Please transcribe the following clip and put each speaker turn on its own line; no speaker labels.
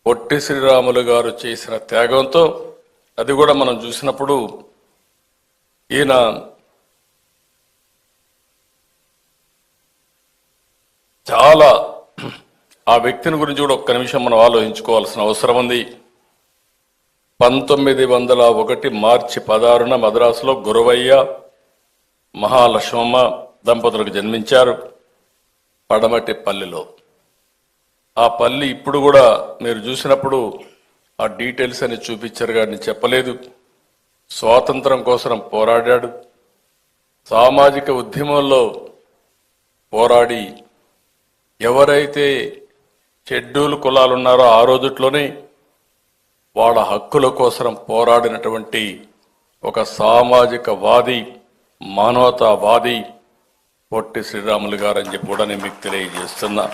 పొట్టి శ్రీరాములు గారు చేసిన త్యాగంతో అది కూడా మనం చూసినప్పుడు ఈయన చాలా ఆ వ్యక్తిని గురించి కూడా ఒక్క నిమిషం మనం ఆలోచించుకోవాల్సిన అవసరం ఉంది. 1901 మార్చి 16న మద్రాసులో గురవయ్య మహాలక్ష్మమ్మ దంపతులకు జన్మించారు పడమటి పల్లిలో. ఆ పల్లి ఇప్పుడు కూడా మీరు చూసినప్పుడు ఆ డీటెయిల్స్ అని చూపించారు కానీ చెప్పలేదు. స్వాతంత్రం కోసం పోరాడాడు. సామాజిక ఉద్యమంలో పోరాడి ఎవరైతే షెడ్యూల్ కులాలు ఉన్నారో ఆ రోజుట్లోనే వాళ్ళ హక్కుల కోసం పోరాడినటువంటి ఒక సామాజిక వాది, మానవతావాది పొట్టి శ్రీరాములు గారు అని చెప్పి కూడా నేను మీకు తెలియజేస్తున్నా.